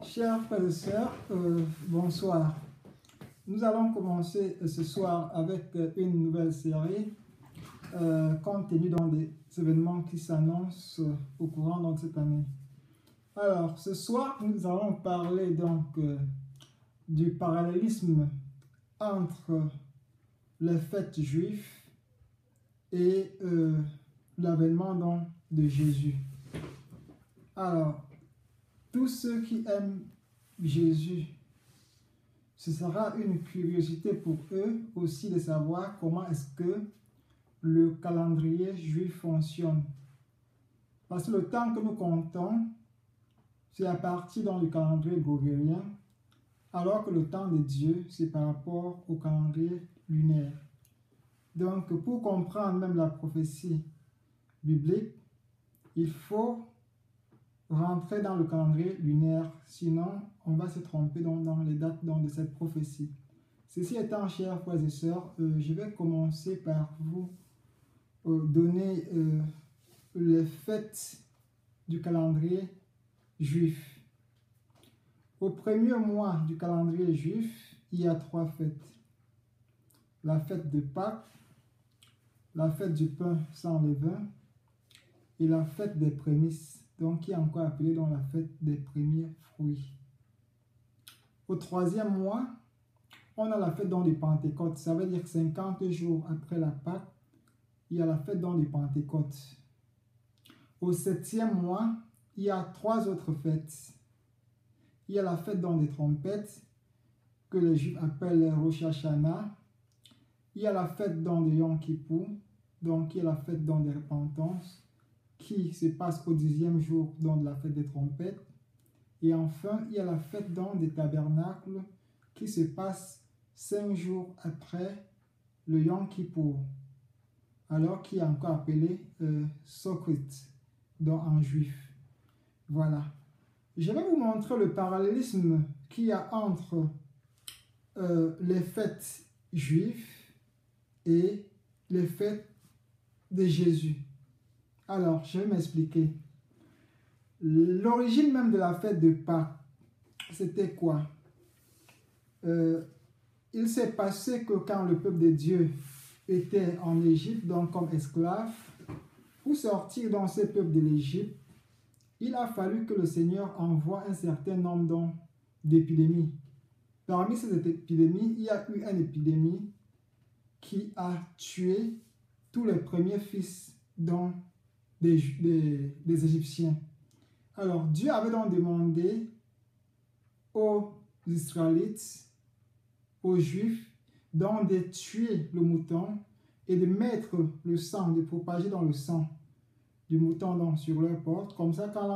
Chers frères et sœurs, bonsoir. Nous allons commencer ce soir avec une nouvelle série compte tenu des événements qui s'annoncent au courant de cette année. Alors, ce soir, nous allons parler donc du parallélisme entre les fêtes juives et l'avènement de Jésus. Alors, tous ceux qui aiment Jésus, ce sera une curiosité pour eux aussi de savoir comment est-ce que le calendrier juif fonctionne. Parce que le temps que nous comptons, c'est à partir du calendrier grégorien, alors que le temps de Dieu, c'est par rapport au calendrier lunaire. Donc, pour comprendre même la prophétie biblique, il faut rentrer dans le calendrier lunaire, sinon on va se tromper dans les dates de cette prophétie. Ceci étant, chers frères et sœurs, je vais commencer par vous donner les fêtes du calendrier juif. Au premier mois du calendrier juif, il y a 3 fêtes. La fête de Pâques, la fête du pain sans levain et la fête des prémices, donc qui est encore appelée dans la fête des premiers fruits. Au 3e mois, on a la fête des Pentecôtes. Ça veut dire que 50 jours après la Pâque, il y a la fête des Pentecôtes. Au 7e mois, il y a 3 autres fêtes. Il y a la fête des trompettes, que les Juifs appellent Rosh Hashanah. Il y a la fête de Yom Kippour, donc qui est la fête des repentances, qui se passe au 10e jour de la fête des trompettes. Et enfin, il y a la fête des tabernacles qui se passe 5 jours après le Yom Kippour, alors qui est encore appelé Sukkot en juif. Voilà. Je vais vous montrer le parallélisme qu'il y a entre les fêtes juives et les fêtes de Jésus. Alors, je vais m'expliquer. L'origine même de la fête de Pâques, c'était quoi? Il s'est passé que quand le peuple de Dieu était en Égypte, donc comme esclave, pour sortir dans ce peuple de l'Égypte, il a fallu que le Seigneur envoie un certain nombre d'épidémies. Parmi ces épidémies, il y a eu une épidémie qui a tué tous les premiers fils des Égyptiens. Alors, Dieu avait donc demandé aux Israélites, aux Juifs, de tuer le mouton et de mettre le sang, de propager dans le sang du mouton sur leur porte. Comme ça, quand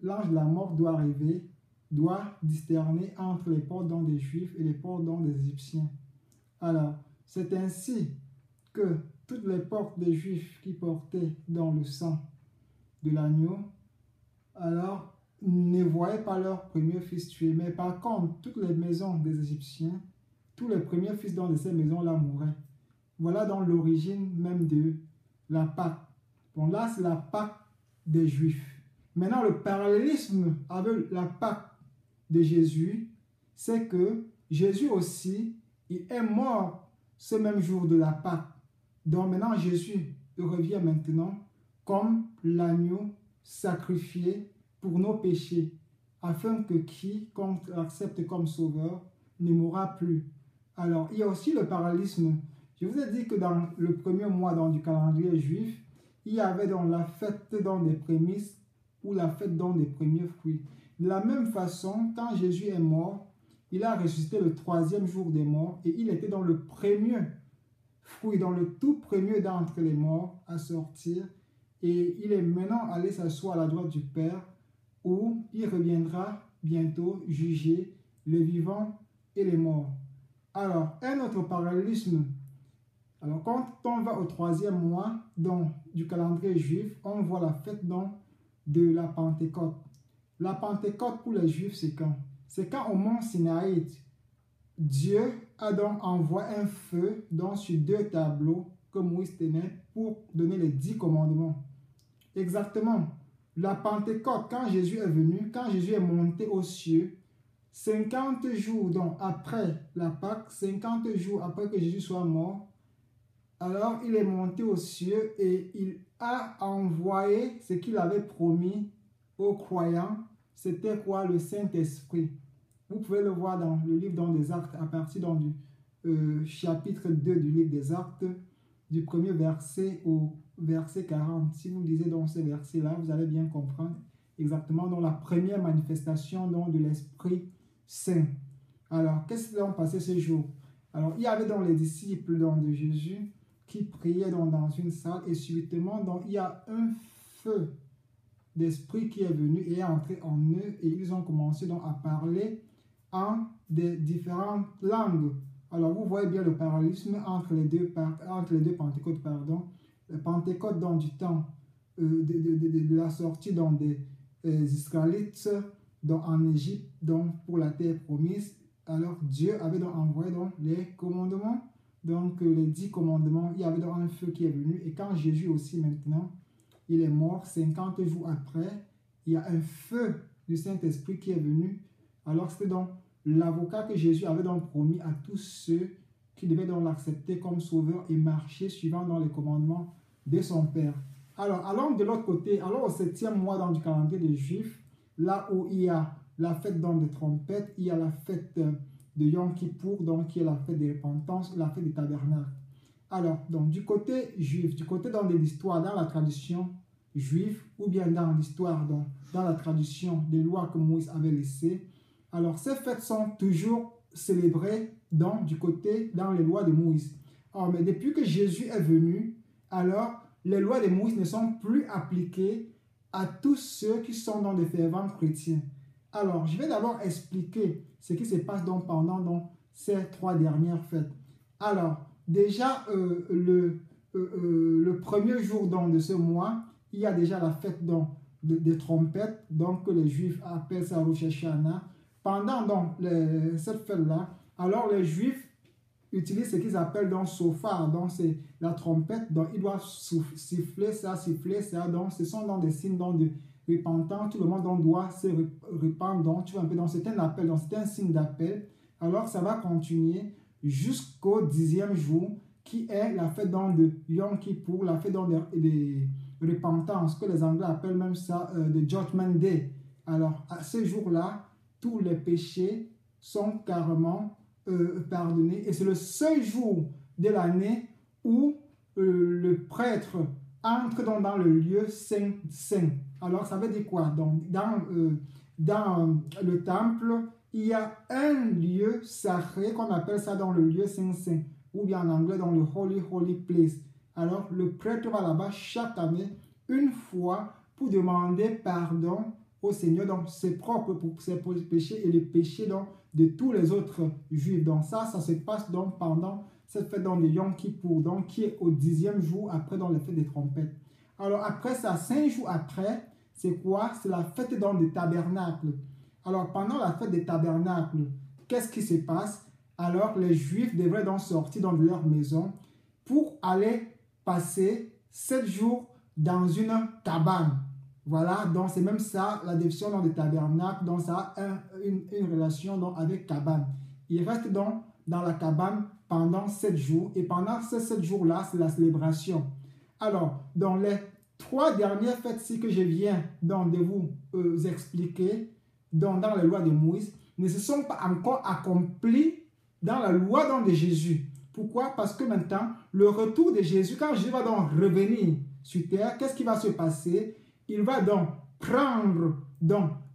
l'ange de la mort doit arriver, doit discerner entre les portes des Juifs et les portes des Égyptiens. Alors, c'est ainsi que toutes les portes des Juifs qui portaient dans le sang de l'agneau, alors ne voyaient pas leur premier fils tué. Mais par contre, toutes les maisons des Égyptiens, tous les premiers fils de ces maisons-là mouraient. Voilà donc l'origine même de la Pâque. Bon, là, c'est la Pâque des Juifs. Maintenant, le parallélisme avec la Pâque de Jésus, c'est que Jésus aussi, il est mort ce même jour de la Pâque. Donc maintenant, Jésus revient maintenant comme l'agneau sacrifié pour nos péchés, afin que quiconque l'accepte comme sauveur ne mourra plus. Alors, il y a aussi le parallélisme. Je vous ai dit que dans le premier mois du calendrier juif, il y avait donc la fête des prémices ou la fête des premiers fruits. De la même façon, quand Jésus est mort, il a ressuscité le 3e jour des morts et il était dans le premier fruit, dans le tout premier d'entre les morts à sortir. Et il est maintenant allé s'asseoir à la droite du Père où il reviendra bientôt juger les vivants et les morts. Alors, un autre parallélisme. Alors, quand on va au 3e mois du calendrier juif, on voit la fête de la Pentecôte. La Pentecôte pour les Juifs, c'est quand? C'est quand au mont Sinaï, Dieu a donc envoyé un feu sur 2 tableaux que Moïse tenait pour donner les 10 commandements. Exactement la Pentecôte, quand Jésus est venu, quand Jésus est monté aux cieux, 50 jours donc après la Pâque, 50 jours après que Jésus soit mort, alors il est monté aux cieux et il a envoyé ce qu'il avait promis aux croyants. C'était quoi? Le Saint-Esprit. Vous pouvez le voir dans le livre des Actes, à partir du chapitre 2 du livre des Actes, du premier verset au verset 40. Si vous lisez dans ces versets-là, vous allez bien comprendre exactement dans la première manifestation de l'Esprit Saint. Alors, qu'est-ce qui s'est passé ce jour? Alors, il y avait dans les disciples de Jésus qui priaient dans une salle et subitement, il y a un feu d'esprit qui est venu et est entré en eux et ils ont commencé à parler en des différentes langues. Alors, vous voyez bien le parallélisme entre les deux Pentecôtes, pardon. Le Pentecôte du temps de la sortie des Israélites en Égypte, pour la terre promise. Alors, Dieu avait envoyé les commandements, les 10 commandements. Il y avait un feu qui est venu. Et quand Jésus aussi maintenant, il est mort, 50 jours après, il y a un feu du Saint-Esprit qui est venu. Alors, c'était l'avocat que Jésus avait promis à tous ceux qui devaient l'accepter comme sauveur et marcher suivant les commandements de son Père. Alors, allons de l'autre côté, alors au 7e mois du calendrier des Juifs, là où il y a la fête des trompettes, il y a la fête de Yom Kippour, qui est la fête des repentances, la fête des tabernacles. Alors, du côté juif, du côté de l'histoire, dans la tradition juive, ou bien dans l'histoire, dans la tradition des lois que Moïse avait laissées, alors ces fêtes sont toujours célébrées dans les lois de Moïse. Alors, mais depuis que Jésus est venu, alors les lois de Moïse ne sont plus appliquées à tous ceux qui sont des fervents chrétiens. Alors, je vais d'abord expliquer ce qui se passe pendant ces 3 dernières fêtes. Alors, déjà, le premier jour de ce mois, il y a déjà la fête des trompettes, que les Juifs appellent ça Rosh Hashanah. Pendant cette fête-là, alors les Juifs utilisent ce qu'ils appellent shofar, c'est la trompette, ils doivent siffler ça, ce sont des signes de repentance, tout le monde doit se répandre, tu vois un peu, c'est un appel, c'est un signe d'appel. Alors ça va continuer jusqu'au 10e jour, qui est la fête de Yom Kippour, la fête de repentance, que les Anglais appellent même ça the Judgment Day. Alors à ce jour-là, tous les péchés sont carrément pardonnés. Et c'est le seul jour de l'année où le prêtre entre dans le lieu saint. Alors, ça veut dire quoi? Dans le temple, il y a un lieu sacré qu'on appelle ça dans le lieu saint, ou bien en anglais dans le holy place. Alors, le prêtre va là-bas chaque année, une fois, pour demander pardon au Seigneur, c'est propre pour ses péchés et les péchés de tous les autres Juifs. Donc ça se passe pendant cette fête de Yom Kippour, qui est au 10e jour après la fête des trompettes. Alors après ça, 5 jours après, c'est quoi? C'est la fête des tabernacles. Alors pendant la fête des tabernacles, qu'est-ce qui se passe? Alors les Juifs devraient sortir de leur maison pour aller passer 7 jours dans une cabane. Voilà, donc c'est même ça, la définition des tabernacles, donc ça a une relation avec cabane. Ils restent dans la cabane pendant 7 jours, et pendant ces 7 jours-là, c'est la célébration. Alors, dans les 3 dernières fêtes que je viens de vous expliquer, dans les lois de Moïse, ne se sont pas encore accomplies dans la loi de Jésus. Pourquoi? Parce que maintenant, le retour de Jésus, quand Jésus va revenir sur terre, qu'est-ce qui va se passer? Il va prendre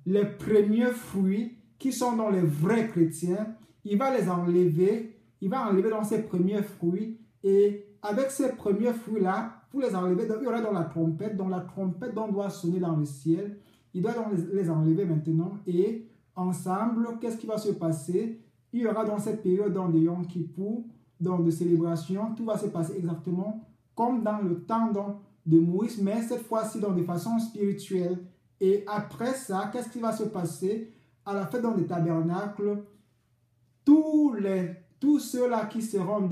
les premiers fruits qui sont dans les vrais chrétiens. Il va les enlever. Il va enlever ces premiers fruits. Et avec ces premiers fruits-là, pour les enlever, il y aura la trompette. Donc la trompette doit sonner dans le ciel. Il doit les enlever maintenant. Et ensemble, qu'est-ce qui va se passer? Il y aura dans cette période de Yom Kippour, de célébration, tout va se passer exactement comme dans le temps de Moïse, mais cette fois-ci de façon spirituelle. Et après ça, qu'est-ce qui va se passer? À la fête des tabernacles, tous ceux-là qui seront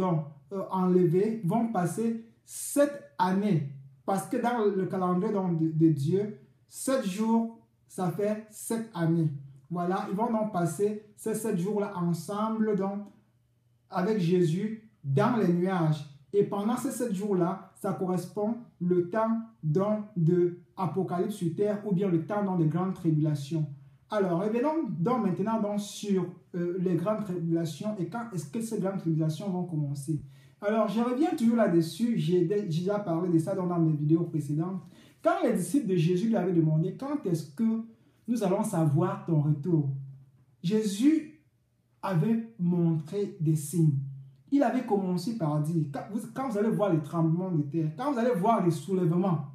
enlevés vont passer 7 années. Parce que dans le calendrier de Dieu, 7 jours, ça fait 7 années. Voilà, ils vont donc passer ces 7 jours-là ensemble, donc, avec Jésus dans les nuages. Et pendant ces 7 jours-là, ça correspond le temps donc, de Apocalypse sur terre ou bien le temps donc, de grandes tribulations. Alors, revenons donc maintenant donc, sur les grandes tribulations et quand est-ce que ces grandes tribulations vont commencer. Alors, je reviens toujours là-dessus, j'ai déjà parlé de ça dans mes vidéos précédentes. Quand les disciples de Jésus lui avaient demandé quand est-ce que nous allons savoir ton retour, Jésus avait montré des signes. Il avait commencé par dire, quand vous allez voir les tremblements de terre, quand vous allez voir les soulèvements,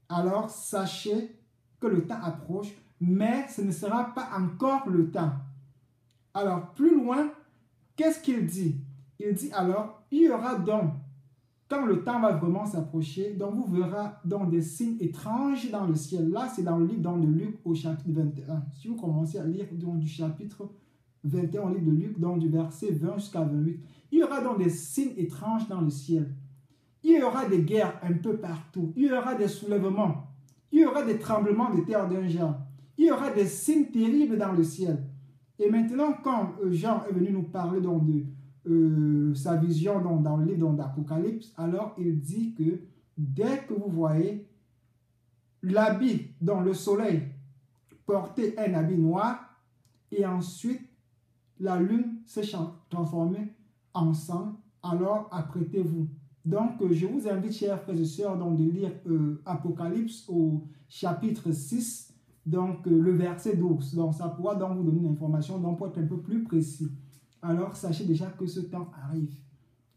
alors sachez que le temps approche, mais ce ne sera pas encore le temps. Alors, plus loin, qu'est-ce qu'il dit? Il dit alors, il y aura donc, quand le temps va vraiment s'approcher, donc vous verrez donc des signes étranges dans le ciel. Là, c'est dans le livre de Luc au chapitre 21. Si vous commencez à lire donc, du chapitre 21 au livre de Luc, donc du verset 20 jusqu'à 28, il y aura donc des signes étranges dans le ciel. Il y aura des guerres un peu partout. Il y aura des soulèvements. Il y aura des tremblements de terre d'un genre. Il y aura des signes terribles dans le ciel. Et maintenant, quand Jean est venu nous parler donc de sa vision donc, dans le livre d'Apocalypse, alors il dit que dès que vous voyez l'habit dans le soleil porter un habit noir et ensuite la lune se transformer en sang, alors apprêtez-vous. Donc, je vous invite, chers frères et sœurs, donc, de lire Apocalypse au chapitre 6, donc le verset 12. Donc, ça pourra donc vous donner une information donc, pour être un peu plus précis. Alors, sachez déjà que ce temps arrive.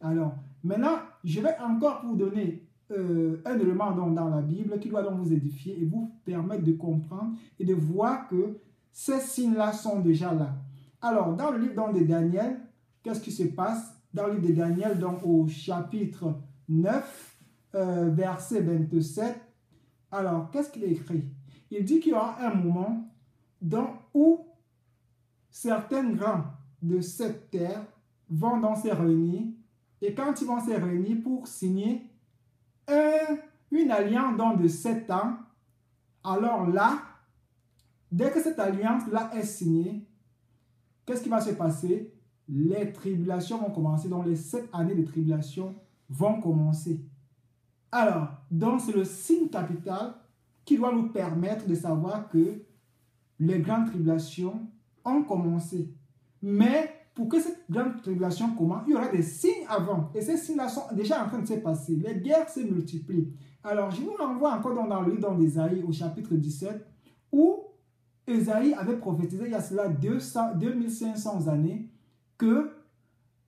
Alors, maintenant, je vais encore vous donner un élément donc, dans la Bible qui doit donc vous édifier et vous permettre de comprendre et de voir que ces signes-là sont déjà là. Alors, dans le livre donc, de Daniel, qu'est-ce qui se passe? Dans le livre de Daniel, donc au chapitre 9, verset 27, alors, qu'est-ce qu'il est écrit? Il dit qu'il y aura un moment où certains grands de cette terre vont donc se réunir, et quand ils vont se réunir pour signer une alliance donc, de 7 ans, alors là, dès que cette alliance-là est signée, qu'est-ce qui va se passer? Les tribulations vont commencer, donc les 7 années de tribulation vont commencer. Alors, donc c'est le signe capital qui doit nous permettre de savoir que les grandes tribulations ont commencé. Mais pour que cette grande tribulation commence, il y aura des signes avant. Et ces signes-là sont déjà en train de se passer. Les guerres se multiplient. Alors, je vous renvoie encore dans le livre d'Ésaïe au chapitre 17, où Ésaïe avait prophétisé il y a cela 2500 années que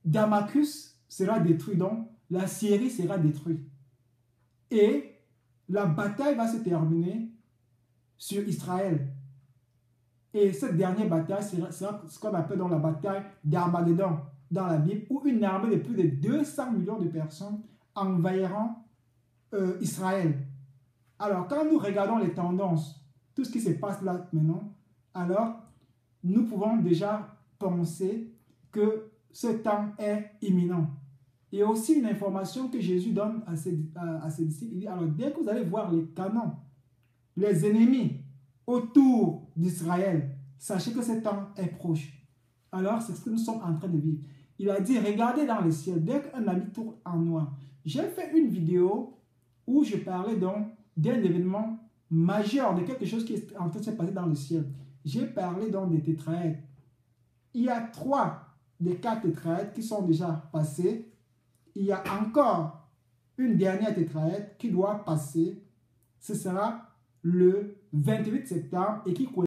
Damascus sera détruit, donc la Syrie sera détruite. Et la bataille va se terminer sur Israël. Et cette dernière bataille sera ce qu'on appelle dans la bataille d'Armageddon dans la Bible, où une armée de plus de 200 millions de personnes envahiront Israël. Alors, quand nous regardons les tendances, tout ce qui se passe là maintenant, alors nous pouvons déjà penser que ce temps est imminent. Et aussi une information que Jésus donne à ses disciples, il dit, alors dès que vous allez voir les canons, les ennemis autour d'Israël, sachez que ce temps est proche. Alors c'est ce que nous sommes en train de vivre. Il a dit, regardez dans le ciel, dès qu'un habit tourne en noir. J'ai fait une vidéo où je parlais donc d'un événement majeur, de quelque chose qui est en train de se passer dans le ciel. J'ai parlé donc des tétraèdres. Il y a 3 des 4 tétraèdres qui sont déjà passés. Il y a encore une dernière tétraèdre qui doit passer. Ce sera le 28 septembre et qui